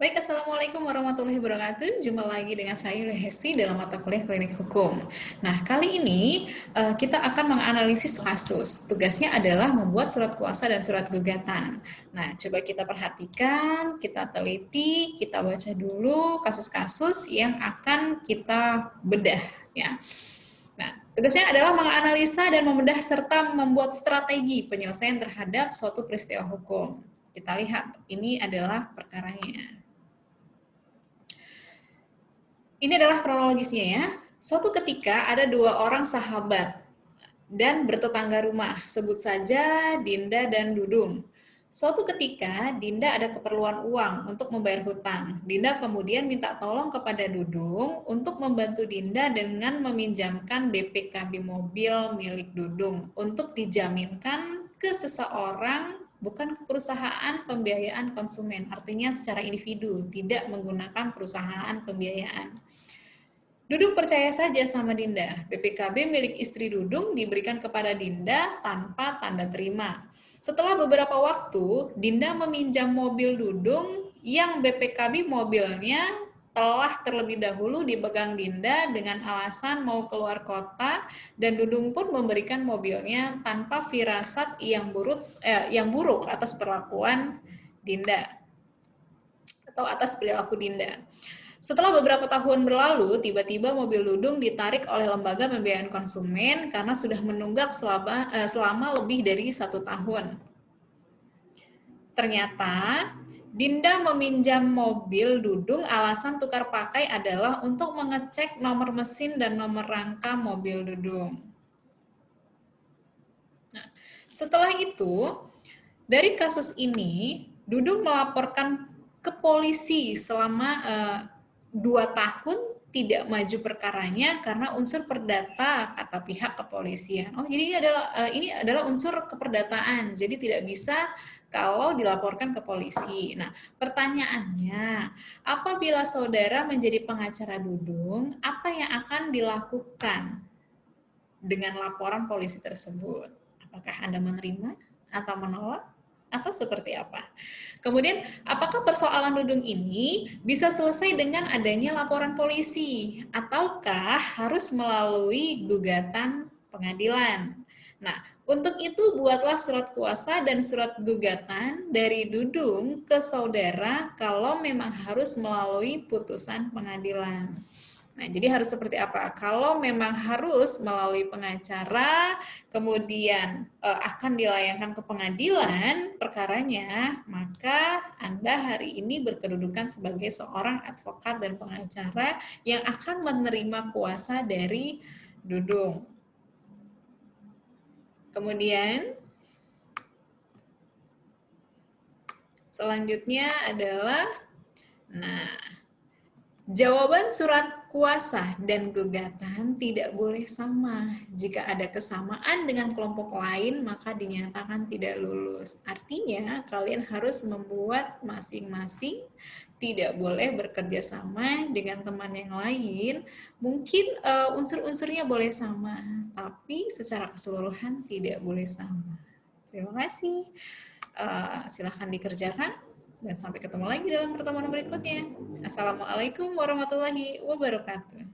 Baik, Assalamualaikum warahmatullahi wabarakatuh. Jumpa lagi dengan saya Yulia Hesti dalam mata kuliah Klinik Hukum. Nah, kali ini kita akan menganalisis kasus. Tugasnya adalah membuat surat kuasa dan surat gugatan. Nah, coba kita perhatikan, kita teliti, kita baca dulu kasus-kasus yang akan kita bedah, ya. Nah, tugasnya adalah menganalisa dan membedah serta membuat strategi penyelesaian terhadap suatu peristiwa hukum. Kita lihat, ini adalah perkaranya. Ini adalah kronologisnya ya. Suatu ketika ada dua orang sahabat dan bertetangga rumah, sebut saja Dinda dan Dudung. Suatu ketika Dinda ada keperluan uang untuk membayar hutang. Dinda kemudian minta tolong kepada Dudung untuk membantu Dinda dengan meminjamkan BPKB mobil milik Dudung untuk dijaminkan ke seseorang, bukan ke perusahaan pembiayaan konsumen, artinya secara individu, tidak menggunakan perusahaan pembiayaan. Dudung percaya saja sama Dinda. BPKB milik istri Dudung diberikan kepada Dinda tanpa tanda terima. Setelah beberapa waktu, Dinda meminjam mobil Dudung yang BPKB mobilnya telah terlebih dahulu dipegang Dinda dengan alasan mau keluar kota, dan Dudung pun memberikan mobilnya tanpa firasat yang buruk atas perlakuan Dinda atau atas perilaku Dinda. Setelah beberapa tahun berlalu, tiba-tiba mobil Dudung ditarik oleh lembaga pembiayaan konsumen karena sudah menunggak selama lebih dari 1 tahun. Ternyata, Dinda meminjam mobil Dudung, alasan tukar pakai adalah untuk mengecek nomor mesin dan nomor rangka mobil Dudung. Nah, setelah itu, dari kasus ini, Dudung melaporkan ke polisi selama 2 tahun tidak maju perkaranya karena unsur perdata, kata pihak kepolisian. Oh, jadi ini adalah unsur keperdataan, jadi tidak bisa kalau dilaporkan ke polisi. Nah, pertanyaannya, apabila saudara menjadi pengacara Dudung, apa yang akan dilakukan dengan laporan polisi tersebut? Apakah Anda menerima atau menolak? Atau seperti apa? Kemudian, apakah persoalan Dudung ini bisa selesai dengan adanya laporan polisi, ataukah harus melalui gugatan pengadilan? Nah, untuk itu buatlah surat kuasa dan surat gugatan dari Dudung ke saudara kalau memang harus melalui putusan pengadilan. Nah, jadi harus seperti apa? Kalau memang harus melalui pengacara, kemudian akan dilayangkan ke pengadilan perkaranya, maka Anda hari ini berkedudukan sebagai seorang advokat dan pengacara yang akan menerima kuasa dari Dudung. Kemudian selanjutnya adalah, jawaban surat kuasa dan gugatan tidak boleh sama. Jika ada kesamaan dengan kelompok lain, maka dinyatakan tidak lulus. Artinya, kalian harus membuat masing-masing, tidak boleh bekerja sama dengan teman yang lain. Mungkin unsur-unsurnya boleh sama, tapi secara keseluruhan tidak boleh sama. Terima kasih. Silahkan dikerjakan. Dan sampai ketemu lagi dalam pertemuan berikutnya. Assalamualaikum warahmatullahi wabarakatuh.